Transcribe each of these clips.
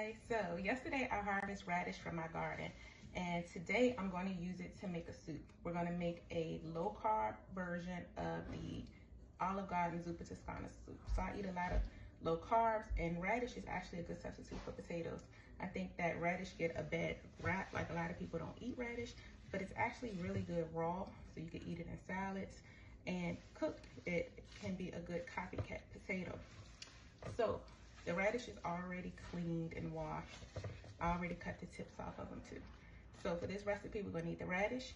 Hi, so yesterday I harvested radish from my garden, and today I'm going to use it to make a soup. We're going to make a low-carb version of the Olive Garden Zuppa Toscana soup. So I eat a lot of low carbs, and radish is actually a good substitute for potatoes. I think that radish get a bad rap, like a lot of people don't eat radish, but it's actually really good raw, so you can eat it in salads, and cooked it can be a good copycat potato. So the radish is already cleaned and washed. I already cut the tips off of them too. So for this recipe, we're gonna need the radish.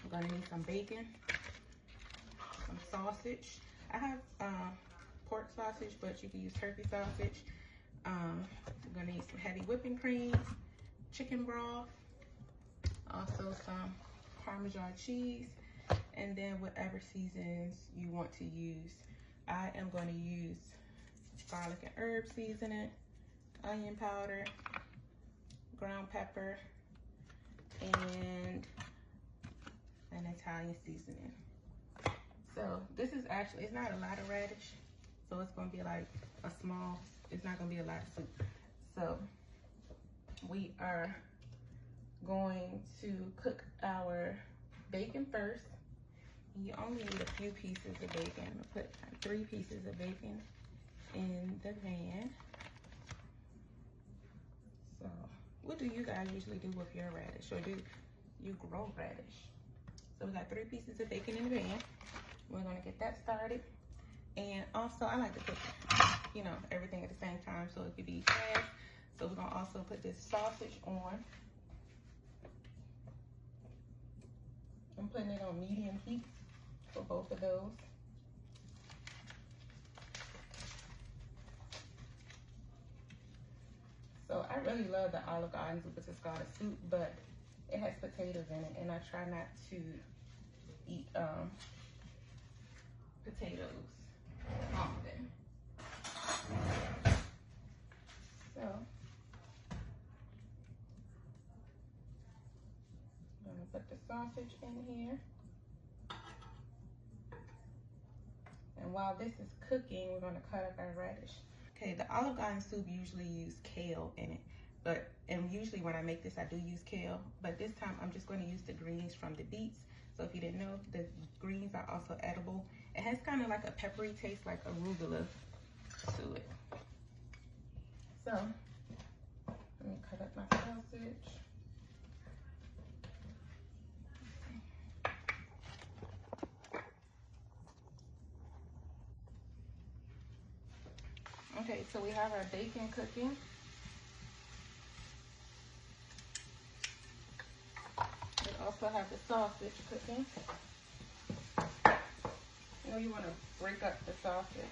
We're gonna need some bacon, some sausage. I have pork sausage, but you can use turkey sausage. We're gonna need some heavy whipping cream, chicken broth, also some Parmesan cheese, and then whatever seasons you want to use. I am going to use garlic and herb seasoning, onion powder, ground pepper, and an Italian seasoning. So this is actually, it's not a lot of radish, so it's going to be like a small, it's not going to be a lot of soup. So we are going to cook our bacon first. You only need a few pieces of bacon. I'm gonna put 3 pieces of bacon in the pan. So what do you guys usually do with your radish, or do you grow radish? So we got 3 pieces of bacon in the pan. We're gonna get that started. And also I like to cook, you know, everything at the same time so it could be fast. So we're gonna also put this sausage on. I'm putting it on medium heat for both of those. So I really love the Olive Garden Zuppa Toscana soup, but it has potatoes in it, and I try not to eat potatoes often. So I'm gonna put the sausage in here. And while this is cooking, we're gonna cut up our radish. Okay, the Olive Garden soup usually use kale in it, and usually when I make this, I do use kale, but this time I'm just gonna use the greens from the beets. So if you didn't know, the greens are also edible. It has kind of like a peppery taste, like arugula to it. So let me cut up my sausage. Okay, so we have our bacon cooking. We also have the sausage cooking. You know, you want to break up the sausage.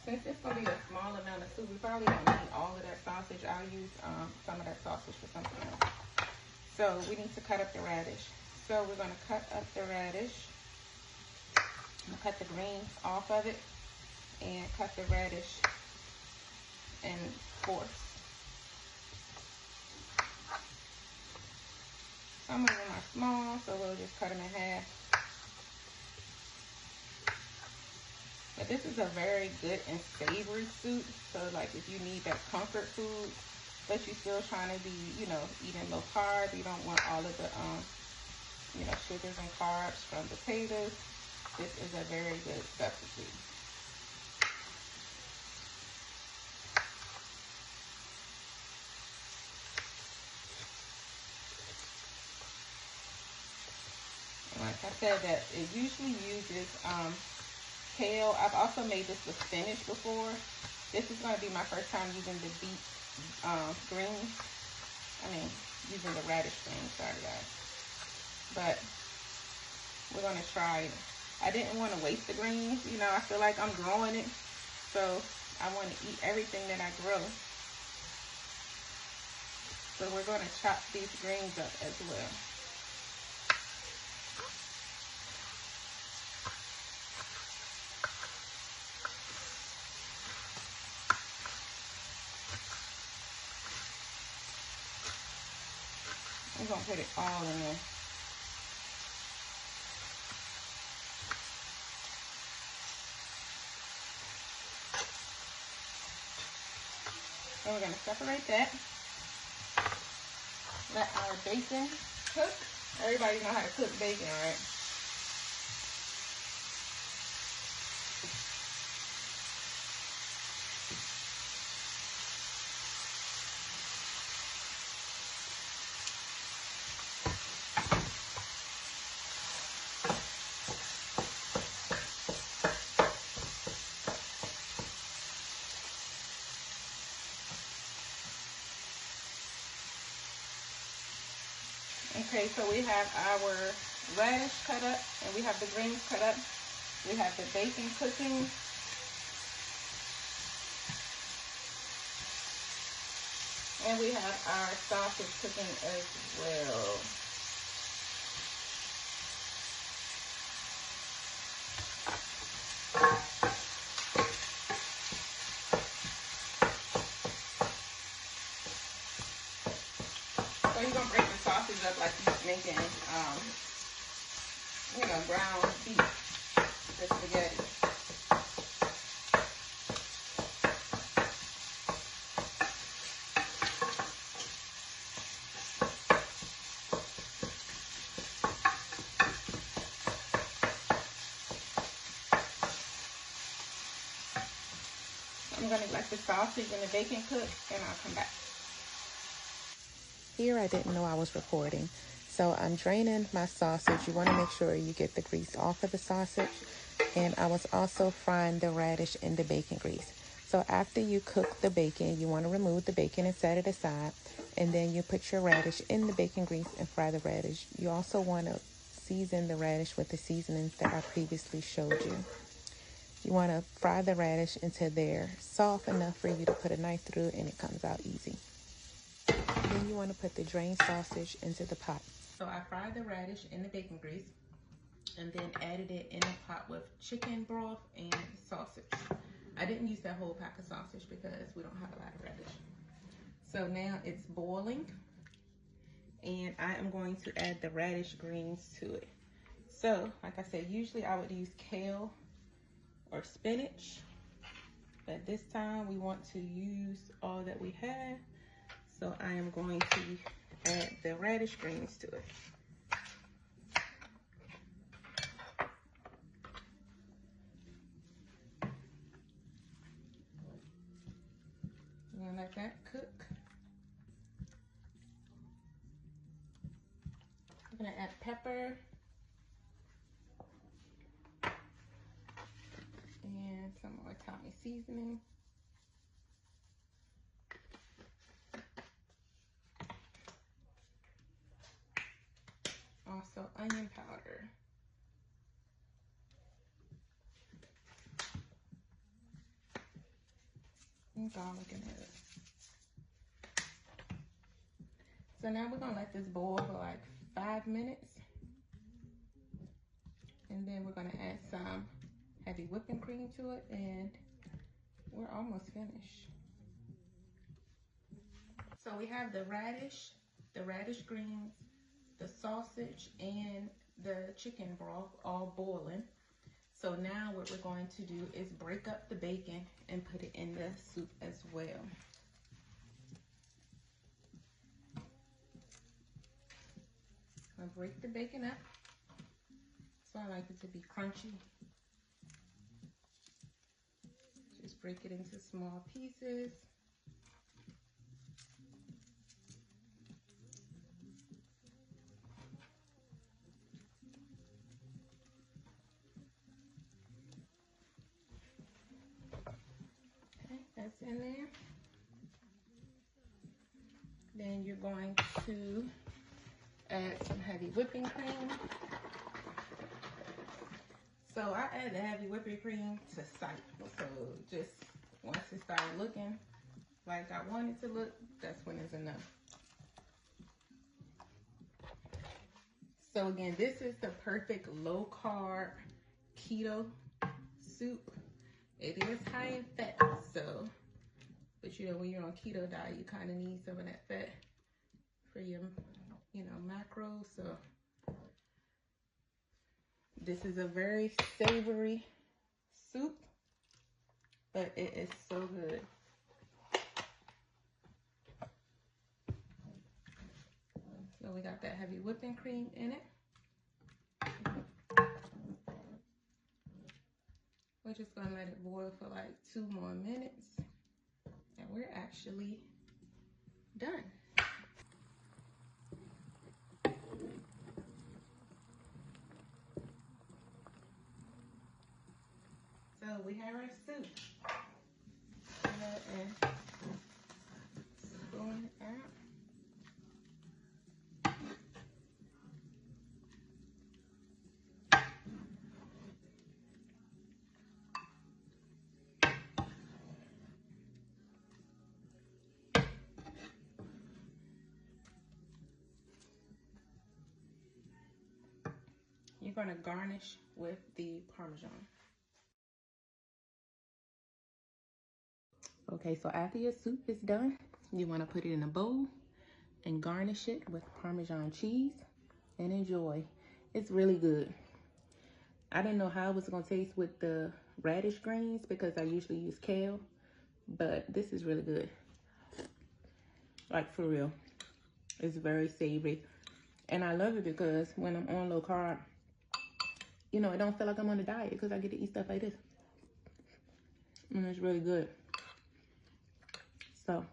Since it's going to be a small amount of soup, we probably don't need all of that sausage. I'll use some of that sausage for something else. So we need to cut up the radish. So we're going to cut up the radish. I'm going to cut the greens off of it and cut the radish in fourths. Some of them are small, so we'll just cut them in half. But this is a very good and savory soup. So like if you need that comfort food, but you're still trying to be, you know, eating low carb, you don't want all of the, you know, sugars and carbs from potatoes, this is a very good substitute. And like I said, that it usually uses kale. I've also made this with spinach before. This is going to be my first time using the beet greens. I mean, using the radish greens, sorry guys. But we're going to try it. I didn't want to waste the greens. You know, I feel like I'm growing it, so I want to eat everything that I grow. So we're going to chop these greens up as well. I'm gonna put it all in there. And we're gonna separate that. Let our bacon cook. Everybody know how to cook bacon, right? Okay, so we have our radish cut up, and we have the greens cut up. We have the bacon cooking. And we have our sausage cooking as well. So you're gonna break the sausage up like you're making, ground beef, the spaghetti. I'm gonna let the sausage and the bacon cook, and I'll come back. Here I didn't know I was recording, so I'm draining my sausage. You want to make sure you get the grease off of the sausage. And I was also frying the radish in the bacon grease. So after you cook the bacon, you want to remove the bacon and set it aside. And then you put your radish in the bacon grease and fry the radish. You also want to season the radish with the seasonings that I previously showed you. You want to fry the radish until they're soft enough for you to put a knife through and it comes out easy. Then you want to put the drained sausage into the pot. So I fried the radish in the bacon grease and then added it in a pot with chicken broth and sausage. I didn't use that whole pack of sausage because we don't have a lot of radish. So now it's boiling, and I am going to add the radish greens to it. So, like I said, usually I would use kale or spinach, but this time we want to use all that we have. So I am going to add the radish greens to it. I'm gonna let that cook. I'm gonna add pepper and some more Tommy seasoning. Also onion powder. And garlic and herbs. So now we're gonna let this boil for like 5 minutes. And then we're gonna add some heavy whipping cream to it, and we're almost finished. So we have the radish greens, the sausage, and the chicken broth all boiling. So now what we're going to do is break up the bacon and put it in the soup as well. I'm gonna break the bacon up. So I like it to be crunchy. Just break it into small pieces. Okay, that's in there. Then you're going to add some heavy whipping cream. So I add the heavy whipping cream to sight. So just once it starts looking like I want it to look, that's when it's enough. So again, this is the perfect low carb keto soup. It is high in fat, so, but you know, when you're on keto diet, you kind of need some of that fat for your, macros. So this is a very savory soup, but it is so good. So we got that heavy whipping cream in it. We're just gonna let it boil for like 2 more minutes and we're actually done. So we have our soup. Go ahead and spoon it out. You're gonna garnish with the Parmesan. Okay, so after your soup is done, you wanna put it in a bowl and garnish it with Parmesan cheese and enjoy. It's really good. I didn't know how it was gonna taste with the radish greens because I usually use kale, but this is really good. Like for real. It's very savory. And I love it because when I'm on low carb, you know, I don't feel like I'm on a diet because I get to eat stuff like this. And it's really good. So,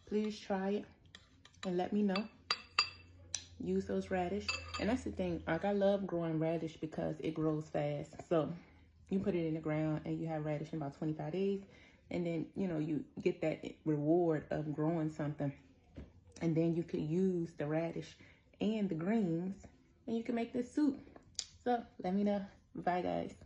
please try it and let me know. Use those radish. And that's the thing, like I love growing radish because it grows fast. So, you put it in the ground and you have radish in about 25 days. And then, you know, you get that reward of growing something. And then you could use the radish and the greens and you can make this soup. So, let me know. Bye, guys.